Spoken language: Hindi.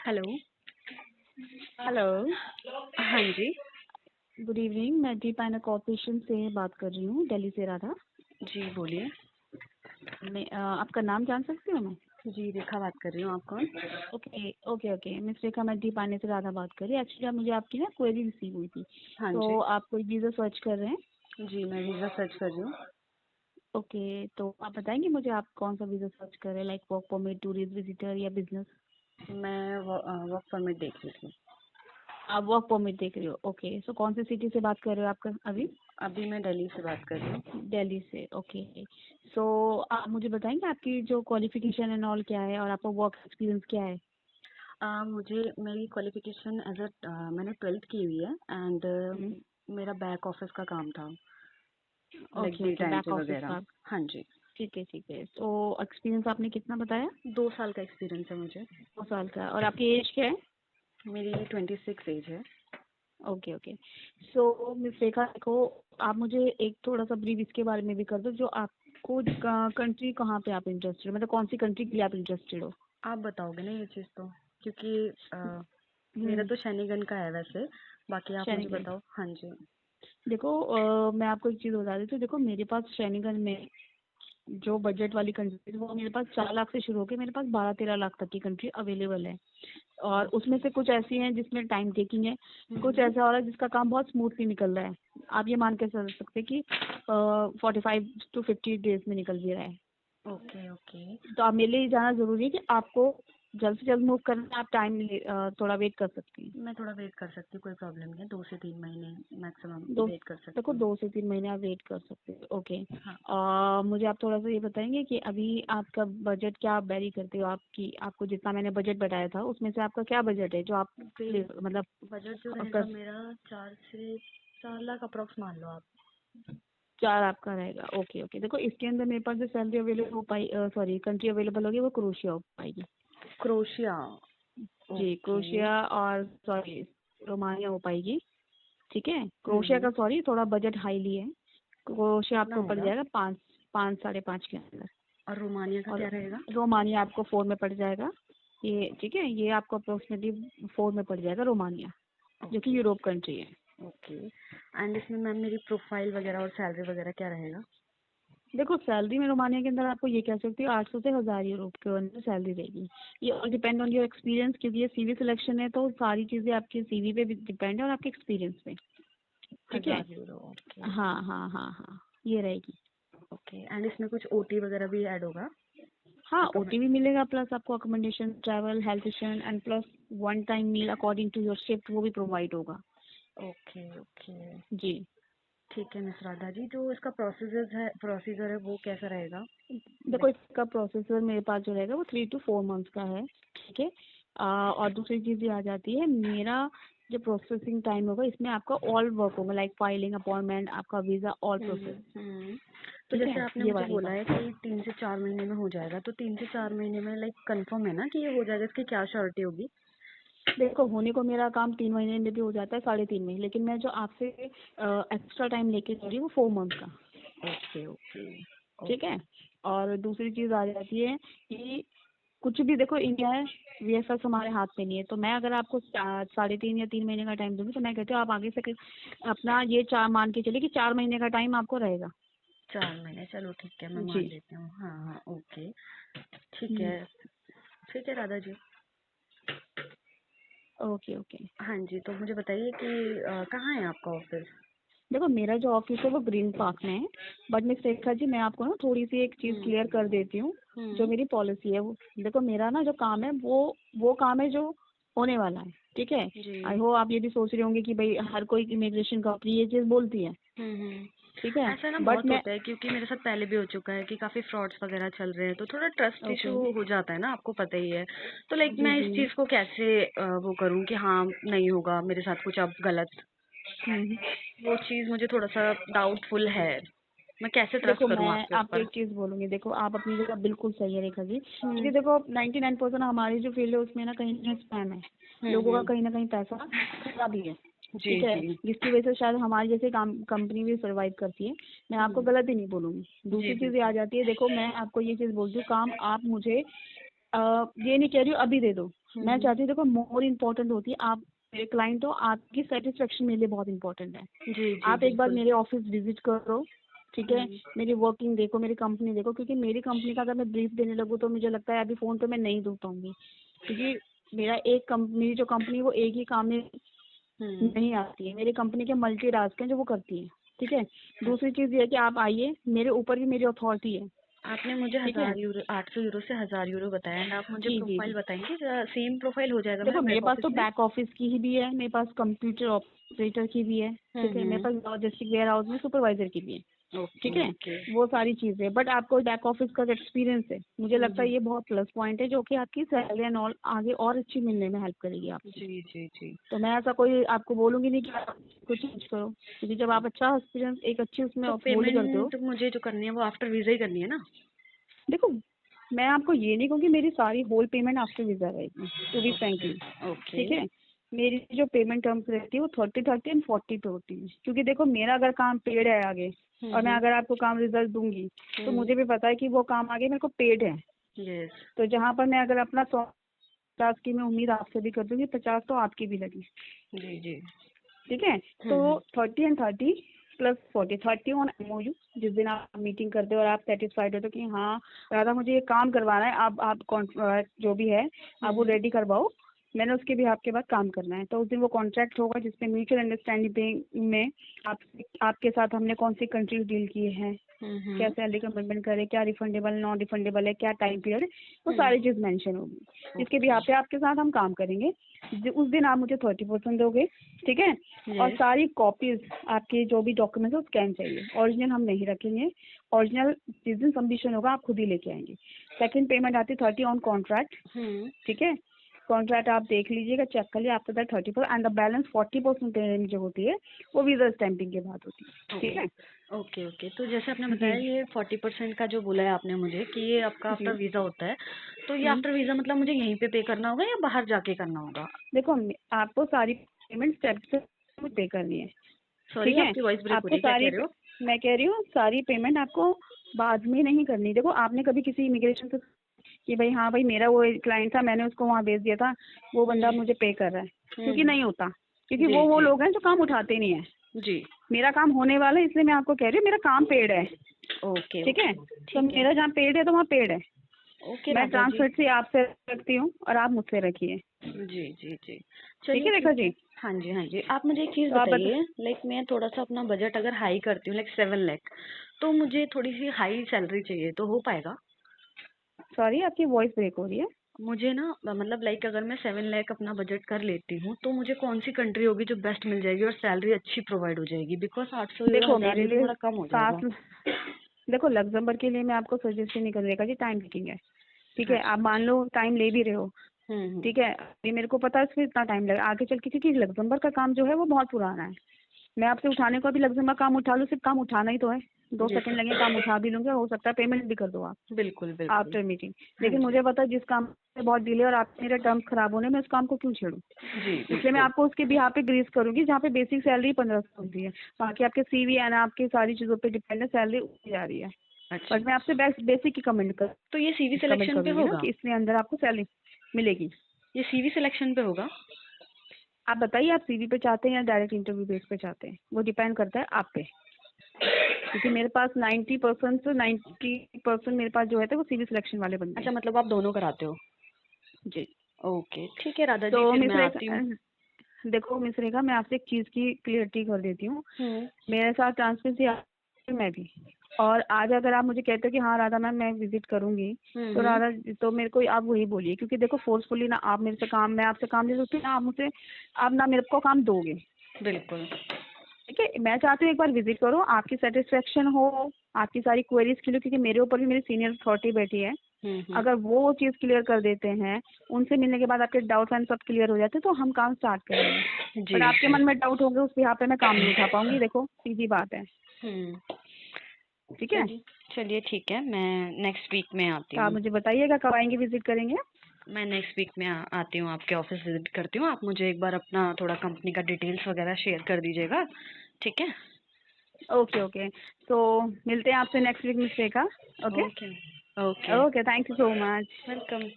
हेलो। हेलो। हाँ जी। गुड इवनिंग, मैं डी पाइनर कॉर्पोरेशन से बात कर रही हूँ, दिल्ली से राधा। जी बोलिए। मैं आपका नाम जान सकती हूँ मैं? जी रेखा बात कर रही हूँ। आप कौन? ओके ओके ओके, मिस रेखा, मैं डी पाइनर से राधा बात कर रही हूँ। एक्चुअली मुझे आपकी ना क्वेरी रिसीव हुई थी, हाँ जी। तो आप कोई वीज़ा सर्च कर रहे हैं? जी मैं वीज़ा सर्च कर रही हूँ। ओके, तो आप बताएंगे मुझे आप कौन सा वीज़ा सर्च कर रहे हैं, like work permit, tourist visitor या बिजनेस? मैं वर्क परमिट देख रही थी। आप वर्क परमिट देख रहे हो? ओके, सो कौन सी सिटी से बात कर रहे हो आपका अभी? अभी मैं दिल्ली से बात कर रही हूँ। दिल्ली से, ओके। सो आप मुझे बताएंगे आपकी जो क्वालिफिकेशन एंड ऑल क्या है और आपका वर्क एक्सपीरियंस क्या है? मुझे मेरी क्वालिफिकेशन एज अ मैंने 12th की हुई है एंड मेरा बैक ऑफिस का काम था, like okay okay, data back entry office वगैरह। का। हाँ जी। ठीक है ठीक है, तो एक्सपीरियंस आपने कितना बताया? 2 साल का एक्सपीरियंस है मुझे। 2 साल का। और आपकी एज क्या है? मेरी 26 एज है। Okay okay. So miss Rekha, देखो, आप मुझे एक थोड़ा सा ब्रीफ इसके बारे में भी कर दो, जो आपको कंट्री कहाँ पे आप इंटरेस्टेड हो, मतलब कौन सी कंट्री के लिए आप इंटरेस्टेड हो? आप बताओगे ना ये चीज़ तो, क्योंकि मेरा हम्म। तो शनिगन का है वैसे। बाकी आप मुझे शनिगंज। बताओ। हाँ जी। देखो, मैं आपको एक चीज़ बता देती हूँ। देखो, मेरे पास शनिगंज में जो बजट वाली कंट्री, वो मेरे पास 4 लाख से शुरू होकर मेरे पास 12-13 लाख तक की कंट्री अवेलेबल है। और उसमें से कुछ ऐसी हैं जिसमें टाइम टेकिंग है, कुछ ऐसा हो रहा है जिसका काम बहुत स्मूथली निकल रहा है। आप ये मान के चल सकते हैं कि 45 to 50 डेज में निकल भी रहा है। Okay okay. तो आप, मेरे लिए ये जानना जरूरी है कि आपको जल्द से जल्द मूव करना है, आप टाइम थोड़ा वेट कर सकती हैं। मैं थोड़ा वेट कर सकती हूँ, कोई प्रॉब्लम नहीं है। 2 से 3 महीने मैक्सिमम दो वेट कर देखो, सकती हूँ। 2 से 3 महीने आप वेट कर सकते हो, ओके। हाँ। मुझे आप थोड़ा सा ये बताएंगे कि अभी आपका बजट क्या आप बैरी करते हो? आपको जितना मैंने बजट बताया था उसमें से आपका क्या बजट है जो आप मतलब बजट जो कर? रहेगा मेरा 4 से 4 लाख अप्रोक्स मान लो आप। 4 आपका रहेगा, ओके ओके। देखो, इसके अंदर मेरे पास जो सैलरी अवेलेबल हो पाई, सॉरी, कंट्री अवेलेबल होगी, वो क्रोशिया हो पाएगी। क्रोशिया। जी, ओके। क्रोशिया और सॉरी, रोमानिया हो पाएगी। ठीक है, क्रोशिया हम्म। का सॉरी थोड़ा बजट हाईली है। क्रोशिया कितना आपको पड़ होगा? जाएगा 5-5.5 के अंदर। और रोमानिया का और क्या रहेगा? रोमानिया आपको 4 में पड़ जाएगा। ये ठीक है, ये आपको अप्रोक्सीमेटली 4 में पड़ जाएगा रोमानिया, जो कि ओके यूरोप कंट्री है। ओके। एंड इसमें मैम मेरी प्रोफाइल वगैरह और सैलरी वगैरह क्या रहेगा? देखो, सैलरी में रोमानिया के अंदर आपको ये कह सकती हूँ 800 से 1000 यूरो के अंदर सैलरी रहेगी। ये all depend on your experience, क्योंकि ये सीवी सिलेक्शन है, तो सारी चीज़ें आपके सीवी पे भी डिपेंड है और आपके एक्सपीरियंस पे। ठीक है। 1000 यूरो। ओके हाँ ओके। हाँ हाँ हाँ, ये रहेगी। ओके एंड इसमें कुछ ओटी वगैरह भी ऐड होगा? हाँ, मतलब। ओटी भी मिलेगा, प्लस आपको accommodation, travel, health insurance and plus one time meal according to your shift, वो भी प्रोवाइड होगा। Okay okay. जी। ठीक है मिस राधा जी, जो इसका प्रोसीजर है वो कैसा रहेगा? देखो, लाइक। इसका प्रोसेसर मेरे पास जो रहेगा वो 3 to 4 मंथ्स का है। ठीक है। और दूसरी चीज़ ये आ जाती है, मेरा जो प्रोसेसिंग टाइम होगा इसमें आपका ऑल वर्क होगा, लाइक फाइलिंग, अपॉइंटमेंट, आपका वीज़ा, ऑल प्रोसेस। हम्म। तो ठीक जैसे है, आपने ये मुझे वाली बोला बात। है कि 3 से 4 महीने में हो जाएगा, तो 3 से 4 महीने में लाइक कंफर्म है ना कि ये हो जाएगा? इसकी क्या श्योरिटी होगी? देखो, होने को मेरा काम 3 महीने में भी हो जाता है, 3.5 महीने, लेकिन मैं जो आपसे एक्स्ट्रा टाइम लेके जा रही हूँ वो 4 मंथ का। Okay okay. ठीक ओके। है। और दूसरी चीज़ आ जाती है कि कुछ भी, देखो, इंडिया है, वीएफएस हमारे हाथ में नहीं है, तो मैं अगर आपको 3.5 या 3 महीने का टाइम दूंगी, तो मैं कहती हूँ आप आगे से अपना ये चार मान के चलिए कि 4 महीने का टाइम आपको रहेगा। 4 महीने चलो ठीक है, मैं मान जी। लेती हूँ। हाँ हाँ ओके। ठीक हम्म। है। ठीक है राधा जी। Okay okay. हाँ जी, तो मुझे बताइए कि कहाँ है आपका ऑफिस? देखो, मेरा जो ऑफिस है वो ग्रीन पार्क में है, बट मिस रेखा जी, मैं आपको ना थोड़ी सी एक चीज़ हम्म क्लियर कर देती हूँ। जो हम्म। मेरी पॉलिसी है वो, देखो, मेरा ना जो काम है वो काम है जो होने वाला है। ठीक है। आई जी। होप आप ये भी सोच रहे होंगे कि भाई हर कोई इमिग्रेशन कंपनी ये चीज़ बोलती है। हम्म। ठीक है। ऐसा ना बट बहुत मैं, होता है, क्योंकि मेरे साथ पहले भी हो चुका है कि काफी फ्रॉड्स वगैरह चल रहे हैं, तो थोड़ा ट्रस्ट ओके। इशू हो जाता है ना, आपको पता ही है। तो लाइक जी मैं इस जी। चीज को कैसे वो करूँ कि हाँ नहीं होगा मेरे साथ कुछ अब गलत। हम्म। वो चीज मुझे थोड़ा सा डाउटफुल है। मैं कैसे ट्रस्ट देखो, करूँ मैं आपके आपको ऊपर? एक चीज़ बोलूंगी, देखो, आप अपनी जगह बिल्कुल सही है रेखा जी, हम्म क्योंकि देखो 99% हमारी जो फील्ड है उसमें ना कहीं स्पैम है। लोगों का कहीं ना कहीं पैसा खराब ही है। जी ठीक है। जी। जिसकी वजह से शायद हमारी जैसे काम कंपनी भी सर्वाइव करती है। मैं आपको हम्म। गलत ही नहीं बोलूंगी। जी दूसरी चीज़ ये आ बिल्कुल। जाती है, देखो, मैं आपको ये चीज़ बोलती हूँ, काम आप मुझे ये नहीं कह रही हूँ अभी दे दो, मैं चाहती हूँ, देखो मोर इम्पोर्टेंट होती है आप मेरे क्लाइंट हो, आपकी सेटिस्फेक्शन मेरे लिए बहुत इंपॉर्टेंट है। जी जी आप एक बार बिल्कुल। मेरे ऑफिस विजिट करो, ठीक है, मेरी वर्किंग देखो, मेरी कंपनी देखो, क्योंकि मेरी कंपनी का अगर मैं ब्रीफ देने लगूँ तो मुझे लगता है अभी फोन पे मैं नहीं दे पाऊंगी, क्योंकि मेरा एक कंपनी, जो कंपनी वो एक ही काम में नहीं आती है। मेरी कंपनी के मल्टी टास्क हैं जो वो करती है, ठीक है। दूसरी चीज ये है कि आप आइए, मेरे ऊपर भी मेरी अथॉरिटी है। आपने मुझे ठीक है, 1000 यूरो, 800 यूरो से 1000 यूरो बताया, एंड आप मुझे जी जी प्रोफाइल जी। बताएंगे, सेम प्रोफाइल हो जाएगा देखो मेरा मेरे बैक पास तो ऑफिस में? बैक ऑफिस की ही भी है, मेरे पास कंप्यूटर ऑपरेटर की भी है, ठीक है, मेरे पास लॉजिस्टिक वेयर हाउस में सुपरवाइजर की भी है, ठीक ओके है। ओके। वो सारी चीजें, बट आपको बैक ऑफिस का एक्सपीरियंस है, मुझे लगता है ये बहुत प्लस पॉइंट है, जो कि आपकी सैलरी एंड ऑल आगे और अच्छी मिलने में हेल्प करेगी आपकी। जी जी जी। तो मैं ऐसा कोई आपको बोलूंगी नहीं कि आप कुछ चेंज करो, क्योंकि जब आप अच्छा एक्सपीरियंस एक अच्छी उसमें तो होल्ड करते हो। पेमेंट मुझे जो करनी है वो आफ्टर वीजा ही करनी है ना? देखो मैं आपको ये नहीं कहूँगी मेरी सारी होल पेमेंट आफ्टर वीजा रहेगी, टू बी फ्रैंकली, ओके। ठीक है। मेरी जो पेमेंट टर्म्स रहती है वो 30 30 एंड 40 पे होती है, क्योंकि देखो मेरा अगर काम पेड है आगे, और मैं अगर आपको काम रिजल्ट दूंगी, तो मुझे भी पता है कि वो काम आगे मेरे को पेड है। यस। तो जहाँ पर मैं अगर अपना 150 की मैं उम्मीद आपसे भी कर दूंगी, 50 तो आपकी भी लगी, जी जी। ठीक है। तो 30 एंड 30 प्लस 40, 30 ऑन एमओयू, जिस दिन आप मीटिंग करते हो और आप सेटिस्फाइड हो तो कि हाँ राधा मुझे ये काम करवाना है, आप कॉन्ट्रैक्ट जो भी है आप वो रेडी करवाओ, मैंने उसके भी आपके बाद काम करना है। तो उस दिन वो कॉन्ट्रैक्ट होगा जिसमें म्यूचुअल अंडरस्टैंडिंग में आपके साथ हमने कौन सी कंट्रीज डील किए हैं, क्या सैलरी कमिटमेंट करे, क्या रिफंडेबल नॉन रिफंडेबल है, क्या टाइम पीरियड है, वो सारी चीज मेंशन होगी, इसके भी यहाँ पे आपके साथ हम काम करेंगे। उस दिन आप मुझे 30% दोगे, ठीक है। और सारी कॉपीज आपके जो भी डॉक्यूमेंट्स है स्कैन चाहिए, ओरिजिनल हम नहीं रखेंगे, ओरिजिनल जिस दिन सबमिशन होगा आप खुद ही लेके आएंगे। सेकंड पेमेंट आती है 30 ऑन कॉन्ट्रैक्ट, ठीक है। कॉन्ट्रैक्ट आप देख लीजिएगा, चेक कर लिए, after that 30 and the balance 40% payment जो होती है वो वीजा स्टैंपिंग के बाद होती है, ठीक है। Okay okay. तो जैसे आपने जी बताया ये 40% का जो बोला है आपने मुझे कि ये आपका आफ्टर जी। वीजा होता है, तो ये आफ्टर वीजा मतलब मुझे यहीं पे करना होगा या बाहर जाके करना होगा? देखो आपको सारी पेमेंट स्टेप से पे करनी है, सॉरी ठीक है। आपकी वॉइस ब्रेक हो रही आपको है, क्या कह सारी रहे हो? मैं कह रही हूँ सारी पेमेंट आपको बाद में नहीं करनी। देखो आपने कभी किसी इमिग्रेशन से कि भाई हाँ भाई मेरा वो क्लाइंट था, मैंने उसको वहाँ भेज दिया था, वो बंदा मुझे पे कर रहा है, क्योंकि नहीं होता, क्योंकि जी वो जी लोग हैं जो काम उठाते नहीं है। जी। मेरा काम होने वाला है, इसलिए मैं आपको कह रही हूँ मेरा काम पेड है, ओके ठीक है। ओके। तो ठीक है। मेरा जहाँ पेड है तो वहाँ पेड है। ओके मैं राधा जी। ट्रांसफर से आपसे रखती हूँ और आप मुझसे रखिए, जी जी जी। ठीक चलिए है रेखा ठीक है। जी। हाँ जी हाँ जी। आप मुझे एक चीज़ तो आप बता, बताइए, लाइक मैं थोड़ा सा अपना बजट अगर हाई करती हूँ, लाइक 7 लाख, तो मुझे थोड़ी सी हाई सैलरी चाहिए, तो हो पाएगा? सॉरी आपकी वॉइस ब्रेक हो रही है। मुझे ना मतलब लाइक अगर मैं 7 लाख अपना बजट कर लेती हूँ, तो मुझे कौन सी कंट्री होगी जो बेस्ट मिल जाएगी और सैलरी अच्छी प्रोवाइड हो जाएगी? बिकॉज 800 यूरो देखो 1000 मेरे यूरो लिए थोड़ा कम हो जाएगा। 7, देखो लग्जमबर्ग के लिए मैं आपको सजेस्ट नहीं करूँगा जी, टाइम टेकिंग है, ठीक है। आप अच्छा। मान लो टाइम ले भी रहे हो, ठीक है, अभी मेरे को पता है इसमें इतना टाइम लगेगा आगे चल के, क्योंकि लग्जमबर्ग का काम जो है वो बहुत पुराना है। मैं आपसे उठाने को अभी लग्जमबर्ग काम उठा लूँ, सिर्फ काम उठाना ही तो है, 2 सेकंड जी लगे काम उठा भी लूंगे, हो सकता है पेमेंट भी कर दो आप बिल्कुल बिल्कुल। After meeting. हाँ लेकिन जी। मुझे पता है जिस काम से बहुत डिले और आप मेरे टर्म्स खराब होने में उस काम को क्यों छेड़ूं, जी इसलिए मैं बिल्कुल। आपको उसके भी यहाँ पे ग्रीस करूंगी जहाँ पे बेसिक सैलरी 1500 होती है, बाकी आपके सीवी एंड आपकी सारी चीजों पे डिपेंड है, सैलरी ऊपर जा रही है। अच्छा। बट मैं आपसे बेस्ट बेसिक की तो ये सीवी कमेंट सिलेक्शन पे करूंगी ना होगा? कि इसमें अंदर आपको सैलरी मिलेगी। ये सीवी सिलेक्शन पे होगा? आप बताइए आप सीवी पे चाहते हैं या डायरेक्ट इंटरव्यू बेस पे चाहते हैं, वो डिपेंड करता है आप पे, क्योंकि मेरे पास 90% से 90% मेरे पास जो है तो वो सीवी सिलेक्शन वाले बंदे अच्छा, हैं। मतलब आप दोनों कराते हो? जी। ओके ठीक है राधा जी, तो फिर मिस मैं आती हूँ। रेखा, देखो मिस रेखा मैं आपसे एक चीज की क्लियरिटी कर देती हूँ, हम्म मेरे साथ ट्रांसपेरेंसी मैं भी, और आज अगर आप मुझे कहते हो कि हाँ राधा मैम मैं विजिट करूंगी, तो हम्म। राधा तो मेरे को आप वही बोलिए, क्योंकि देखो फोर्सफुली ना आप मेरे से काम, मैं आपसे काम ले सकती हूँ ना आप मुझसे, आप ना मेरे को काम दोगे, बिल्कुल। ठीक है। मैं चाहती हूँ एक बार विजिट करो, आपकी सेटिस्फेक्शन हो, आपकी सारी क्वेरीज क्लियर, क्योंकि मेरे ऊपर भी मेरी सीनियर अथॉरिटी बैठी है, हम्म। अगर वो चीज क्लियर कर देते हैं, उनसे मिलने के बाद आपके डाउट्स एंड सब क्लियर हो जाते हैं, तो हम काम स्टार्ट करेंगे। जी बट आपके जी। मन में डाउट होंगे उस यहाँ पे मैं काम नहीं उठा पाऊंगी, देखो सीधी बात है, हम्म। ठीक है। चलिए चलिए ठीक है, मैं नेक्स्ट वीक में आती तो आप हूँ। मुझे बताइएगा कब आएंगे, विजिट करेंगे। मैं नेक्स्ट वीक में आती हूँ, आपके ऑफिस विजिट करती हूँ। आप मुझे एक बार अपना थोड़ा कंपनी का डिटेल्स वगैरह शेयर कर दीजिएगा, ठीक है? ओके ओके, तो मिलते हैं आपसे next week miss Rekha. Okay okay okay. Okay, thank you so much. Welcome.